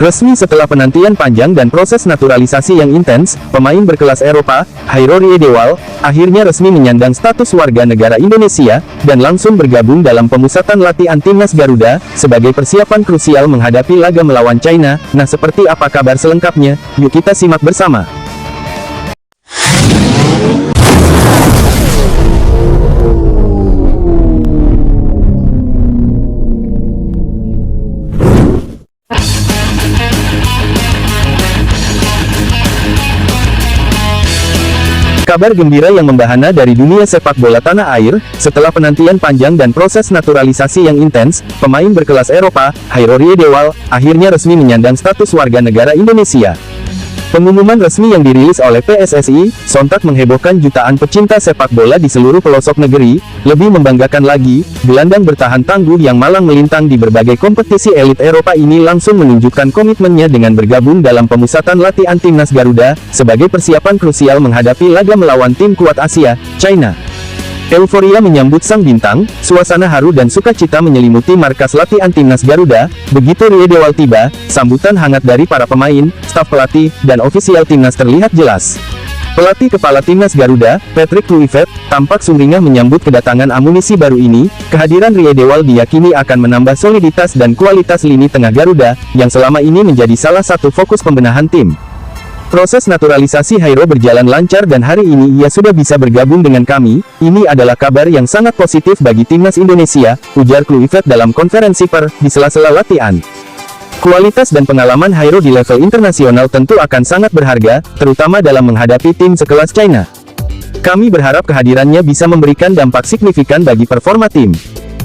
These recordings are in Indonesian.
Resmi setelah penantian panjang dan proses naturalisasi yang intens, pemain berkelas Eropa, Hairo Riedewald, akhirnya resmi menyandang status warga negara Indonesia, dan langsung bergabung dalam pemusatan latihan timnas Garuda, sebagai persiapan krusial menghadapi laga melawan China. Nah, seperti apa kabar selengkapnya? Yuk kita simak bersama. Kabar gembira yang membahana dari dunia sepak bola tanah air, setelah penantian panjang dan proses naturalisasi yang intens, pemain berkelas Eropa, Hairo Riedewald, akhirnya resmi menyandang status warga negara Indonesia. Pengumuman resmi yang dirilis oleh PSSI, sontak menghebohkan jutaan pecinta sepak bola di seluruh pelosok negeri. Lebih membanggakan lagi, gelandang bertahan tangguh yang malang melintang di berbagai kompetisi elit Eropa ini langsung menunjukkan komitmennya dengan bergabung dalam pemusatan latihan timnas Garuda, sebagai persiapan krusial menghadapi laga melawan tim kuat Asia, China. Euforia menyambut sang bintang, suasana haru dan sukacita menyelimuti markas latihan timnas Garuda. Begitu Riedewald tiba, sambutan hangat dari para pemain, staf pelatih, dan ofisial timnas terlihat jelas. Pelatih kepala timnas Garuda, Patrick Kluivert, tampak sumringah menyambut kedatangan amunisi baru ini. Kehadiran Riedewald diyakini akan menambah soliditas dan kualitas lini tengah Garuda, yang selama ini menjadi salah satu fokus pembenahan tim. Proses naturalisasi Hairo berjalan lancar dan hari ini ia sudah bisa bergabung dengan kami. Ini adalah kabar yang sangat positif bagi timnas Indonesia, ujar Kluivert dalam konferensi pers di sela-sela latihan. Kualitas dan pengalaman Hairo di level internasional tentu akan sangat berharga, terutama dalam menghadapi tim sekelas China. Kami berharap kehadirannya bisa memberikan dampak signifikan bagi performa tim.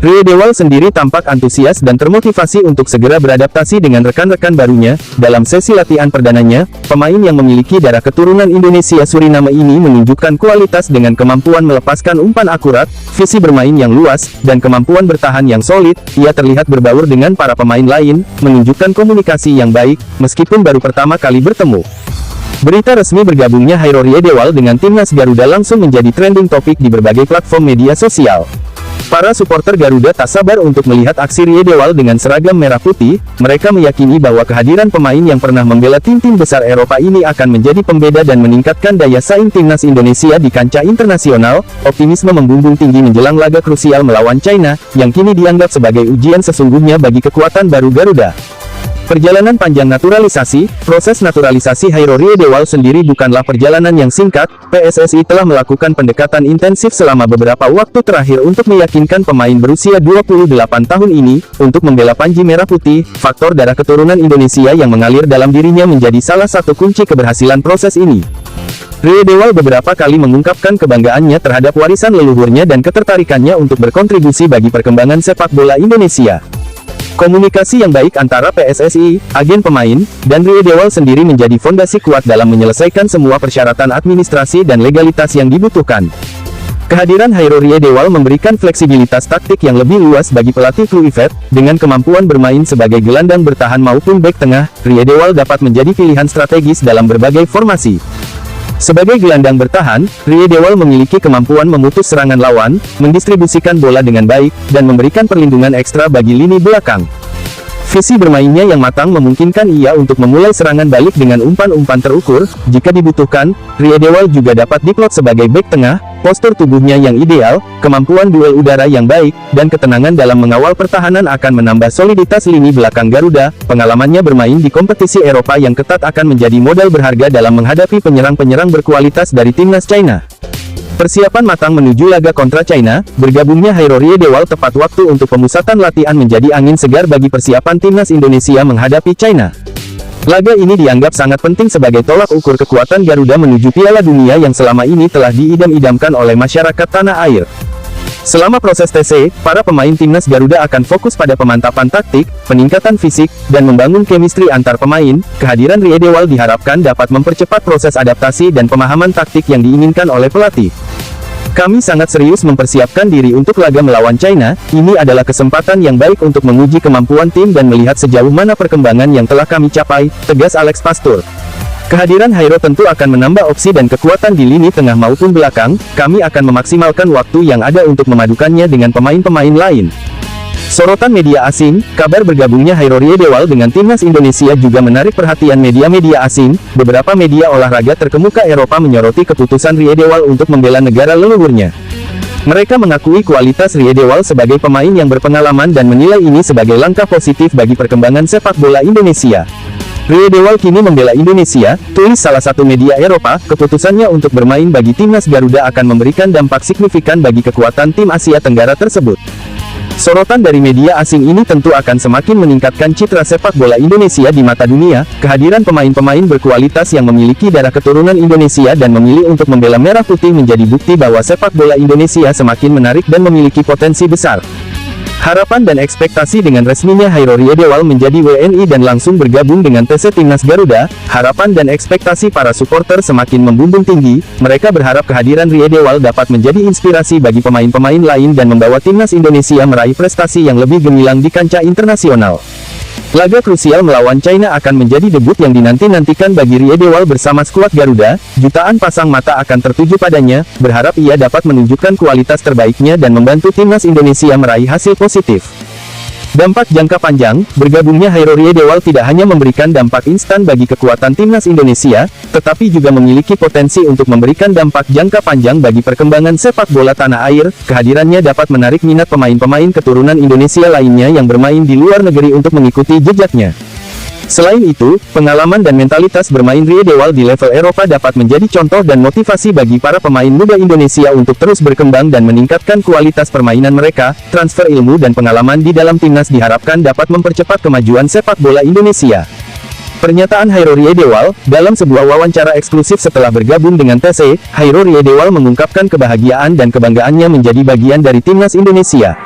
Riedewald sendiri tampak antusias dan termotivasi untuk segera beradaptasi dengan rekan-rekan barunya. Dalam sesi latihan perdananya, pemain yang memiliki darah keturunan Indonesia Suriname ini menunjukkan kualitas dengan kemampuan melepaskan umpan akurat, visi bermain yang luas, dan kemampuan bertahan yang solid. Ia terlihat berbaur dengan para pemain lain, menunjukkan komunikasi yang baik, meskipun baru pertama kali bertemu. Berita resmi bergabungnya Hairo Riedewald dengan timnas Garuda langsung menjadi trending topik di berbagai platform media sosial. Para supporter Garuda tak sabar untuk melihat aksi Riedewald dengan seragam merah putih. Mereka meyakini bahwa kehadiran pemain yang pernah membela tim-tim besar Eropa ini akan menjadi pembeda dan meningkatkan daya saing timnas Indonesia di kancah internasional. Optimisme membumbung tinggi menjelang laga krusial melawan China, yang kini dianggap sebagai ujian sesungguhnya bagi kekuatan baru Garuda. Perjalanan panjang naturalisasi. Proses naturalisasi Hairo Riedewald sendiri bukanlah perjalanan yang singkat. PSSI telah melakukan pendekatan intensif selama beberapa waktu terakhir untuk meyakinkan pemain berusia 28 tahun ini untuk membela Panji Merah Putih. Faktor darah keturunan Indonesia yang mengalir dalam dirinya menjadi salah satu kunci keberhasilan proses ini. Riedewald beberapa kali mengungkapkan kebanggaannya terhadap warisan leluhurnya dan ketertarikannya untuk berkontribusi bagi perkembangan sepak bola Indonesia. Komunikasi yang baik antara PSSI, agen pemain, dan Riedewald sendiri menjadi fondasi kuat dalam menyelesaikan semua persyaratan administrasi dan legalitas yang dibutuhkan. Kehadiran Hairo Riedewald memberikan fleksibilitas taktik yang lebih luas bagi pelatih Kluivert. Dengan kemampuan bermain sebagai gelandang bertahan maupun bek tengah, Riedewald dapat menjadi pilihan strategis dalam berbagai formasi. Sebagai gelandang bertahan, Riedewald memiliki kemampuan memutus serangan lawan, mendistribusikan bola dengan baik, dan memberikan perlindungan ekstra bagi lini belakang. Visi bermainnya yang matang memungkinkan ia untuk memulai serangan balik dengan umpan-umpan terukur. Jika dibutuhkan, Riedewald juga dapat diplot sebagai bek tengah. Postur tubuhnya yang ideal, kemampuan duel udara yang baik, dan ketenangan dalam mengawal pertahanan akan menambah soliditas lini belakang Garuda. Pengalamannya bermain di kompetisi Eropa yang ketat akan menjadi modal berharga dalam menghadapi penyerang-penyerang berkualitas dari timnas China. Persiapan matang menuju laga kontra China. Bergabungnya Hairo Riedewald tepat waktu untuk pemusatan latihan menjadi angin segar bagi persiapan timnas Indonesia menghadapi China. Laga ini dianggap sangat penting sebagai tolak ukur kekuatan Garuda menuju Piala Dunia yang selama ini telah diidam-idamkan oleh masyarakat tanah air. Selama proses TC, para pemain timnas Garuda akan fokus pada pemantapan taktik, peningkatan fisik, dan membangun chemistry antar pemain. Kehadiran Riedewald diharapkan dapat mempercepat proses adaptasi dan pemahaman taktik yang diinginkan oleh pelatih. Kami sangat serius mempersiapkan diri untuk laga melawan China. Ini adalah kesempatan yang baik untuk menguji kemampuan tim dan melihat sejauh mana perkembangan yang telah kami capai, tegas Alex Pastur. Kehadiran Hairo tentu akan menambah opsi dan kekuatan di lini tengah maupun belakang. Kami akan memaksimalkan waktu yang ada untuk memadukannya dengan pemain-pemain lain. Sorotan media asing, kabar bergabungnya Hairori Edewal dengan timnas Indonesia juga menarik perhatian media-media asing. Beberapa media olahraga terkemuka Eropa menyoroti keputusan Rie Edewal untuk membela negara leluhurnya. Mereka mengakui kualitas Rie Edewal sebagai pemain yang berpengalaman dan menilai ini sebagai langkah positif bagi perkembangan sepak bola Indonesia. Rie Edewal kini membela Indonesia, tulis salah satu media Eropa. Keputusannya untuk bermain bagi timnas Garuda akan memberikan dampak signifikan bagi kekuatan tim Asia Tenggara tersebut. Sorotan dari media asing ini tentu akan semakin meningkatkan citra sepak bola Indonesia di mata dunia. Kehadiran pemain-pemain berkualitas yang memiliki darah keturunan Indonesia dan memilih untuk membela merah putih menjadi bukti bahwa sepak bola Indonesia semakin menarik dan memiliki potensi besar. Harapan dan ekspektasi dengan resminya Hairori Edewal menjadi WNI dan langsung bergabung dengan TC Timnas Garuda, harapan dan ekspektasi para supporter semakin membumbung tinggi. Mereka berharap kehadiran Rie Edewal dapat menjadi inspirasi bagi pemain-pemain lain dan membawa timnas Indonesia meraih prestasi yang lebih gemilang di kancah internasional. Laga krusial melawan China akan menjadi debut yang dinanti-nantikan bagi Rie Edewal bersama skuad Garuda. Jutaan pasang mata akan tertuju padanya, berharap ia dapat menunjukkan kualitas terbaiknya dan membantu timnas Indonesia meraih hasil positif. Dampak jangka panjang, bergabungnya Hairori Edewal tidak hanya memberikan dampak instan bagi kekuatan timnas Indonesia, tetapi juga memiliki potensi untuk memberikan dampak jangka panjang bagi perkembangan sepak bola tanah air. Kehadirannya dapat menarik minat pemain-pemain keturunan Indonesia lainnya yang bermain di luar negeri untuk mengikuti jejaknya. Selain itu, pengalaman dan mentalitas bermain Rie Edewal di level Eropa dapat menjadi contoh dan motivasi bagi para pemain muda Indonesia untuk terus berkembang dan meningkatkan kualitas permainan mereka. Transfer ilmu dan pengalaman di dalam timnas diharapkan dapat mempercepat kemajuan sepak bola Indonesia. Pernyataan Hairori Edewal, dalam sebuah wawancara eksklusif setelah bergabung dengan TC, Hairori Edewal mengungkapkan kebahagiaan dan kebanggaannya menjadi bagian dari timnas Indonesia.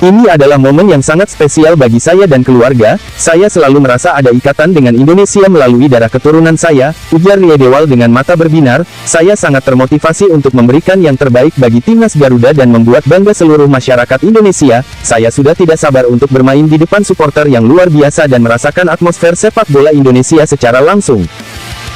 Ini adalah momen yang sangat spesial bagi saya dan keluarga. Saya selalu merasa ada ikatan dengan Indonesia melalui darah keturunan saya, ujar Rie Edewal dengan mata berbinar. Saya sangat termotivasi untuk memberikan yang terbaik bagi timnas Garuda dan membuat bangga seluruh masyarakat Indonesia. Saya sudah tidak sabar untuk bermain di depan supporter yang luar biasa dan merasakan atmosfer sepak bola Indonesia secara langsung.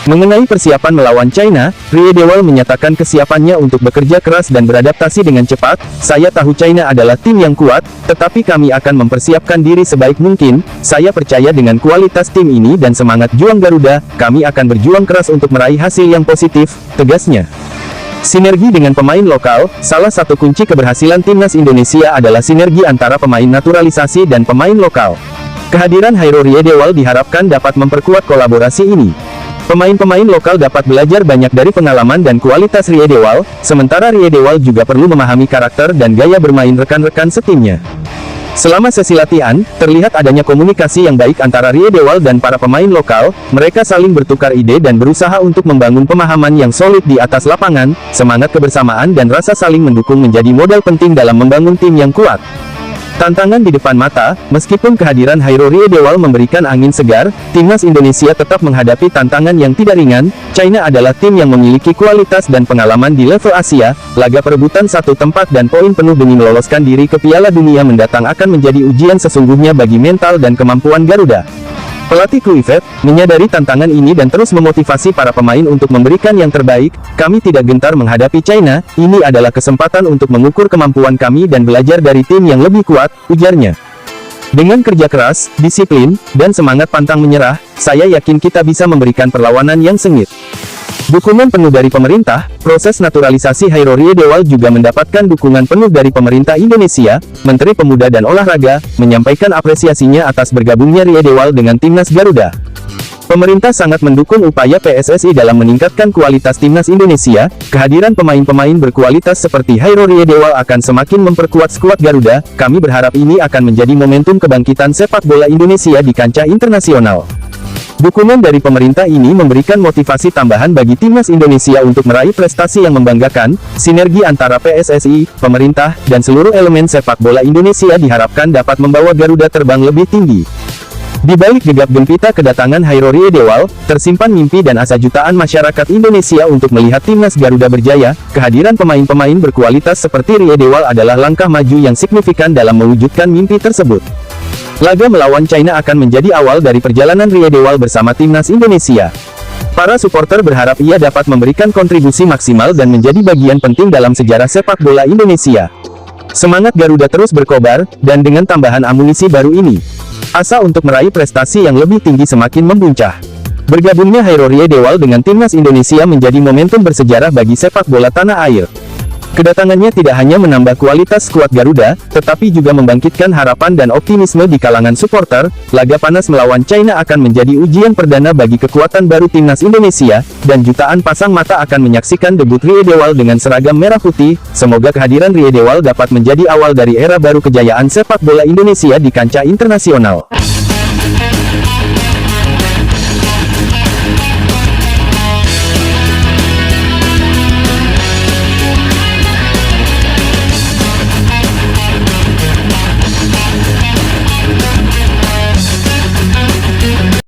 Mengenai persiapan melawan China, Rie Edewal menyatakan kesiapannya untuk bekerja keras dan beradaptasi dengan cepat. Saya tahu China adalah tim yang kuat, tetapi kami akan mempersiapkan diri sebaik mungkin. Saya percaya dengan kualitas tim ini dan semangat juang Garuda, kami akan berjuang keras untuk meraih hasil yang positif, tegasnya. Sinergi dengan pemain lokal, salah satu kunci keberhasilan timnas Indonesia adalah sinergi antara pemain naturalisasi dan pemain lokal. Kehadiran Hairori Edewal diharapkan dapat memperkuat kolaborasi ini. Pemain-pemain lokal dapat belajar banyak dari pengalaman dan kualitas Rie Edewal, sementara Rie Edewal juga perlu memahami karakter dan gaya bermain rekan-rekan setimnya. Selama sesi latihan, terlihat adanya komunikasi yang baik antara Rie Edewal dan para pemain lokal. Mereka saling bertukar ide dan berusaha untuk membangun pemahaman yang solid di atas lapangan. Semangat kebersamaan dan rasa saling mendukung menjadi modal penting dalam membangun tim yang kuat. Tantangan di depan mata, meskipun kehadiran Hairori Edewal memberikan angin segar, timnas Indonesia tetap menghadapi tantangan yang tidak ringan. China adalah tim yang memiliki kualitas dan pengalaman di level Asia. Laga perebutan satu tempat dan poin penuh demi meloloskan diri ke Piala Dunia mendatang akan menjadi ujian sesungguhnya bagi mental dan kemampuan Garuda. Pelatih Kluivert menyadari tantangan ini dan terus memotivasi para pemain untuk memberikan yang terbaik. Kami tidak gentar menghadapi China, ini adalah kesempatan untuk mengukur kemampuan kami dan belajar dari tim yang lebih kuat, ujarnya. Dengan kerja keras, disiplin, dan semangat pantang menyerah, saya yakin kita bisa memberikan perlawanan yang sengit. Dukungan penuh dari pemerintah. Proses naturalisasi Hairori Edewal juga mendapatkan dukungan penuh dari pemerintah Indonesia. Menteri Pemuda dan Olahraga menyampaikan apresiasinya atas bergabungnya Rie Edewal dengan timnas Garuda. Pemerintah sangat mendukung upaya PSSI dalam meningkatkan kualitas timnas Indonesia. Kehadiran pemain-pemain berkualitas seperti Hairori Edewal akan semakin memperkuat skuad Garuda. Kami berharap ini akan menjadi momentum kebangkitan sepak bola Indonesia di kancah internasional. Dukungan dari pemerintah ini memberikan motivasi tambahan bagi timnas Indonesia untuk meraih prestasi yang membanggakan. Sinergi antara PSSI, pemerintah, dan seluruh elemen sepak bola Indonesia diharapkan dapat membawa Garuda terbang lebih tinggi. Di balik gegap gempita kedatangan Hairori Edewal, tersimpan mimpi dan asa jutaan masyarakat Indonesia untuk melihat timnas Garuda berjaya. Kehadiran pemain-pemain berkualitas seperti Rie Edewal adalah langkah maju yang signifikan dalam mewujudkan mimpi tersebut. Laga melawan China akan menjadi awal dari perjalanan Rie Edewal bersama timnas Indonesia. Para supporter berharap ia dapat memberikan kontribusi maksimal dan menjadi bagian penting dalam sejarah sepak bola Indonesia. Semangat Garuda terus berkobar, dan dengan tambahan amunisi baru ini, asa untuk meraih prestasi yang lebih tinggi semakin membuncah. Bergabungnya Hairorye Dewal dengan timnas Indonesia menjadi momentum bersejarah bagi sepak bola tanah air. Kedatangannya tidak hanya menambah kualitas skuad Garuda, tetapi juga membangkitkan harapan dan optimisme di kalangan supporter. Laga panas melawan China akan menjadi ujian perdana bagi kekuatan baru timnas Indonesia, dan jutaan pasang mata akan menyaksikan debut Rie Dewal dengan seragam merah putih. Semoga kehadiran Rie Dewal dapat menjadi awal dari era baru kejayaan sepak bola Indonesia di kancah internasional.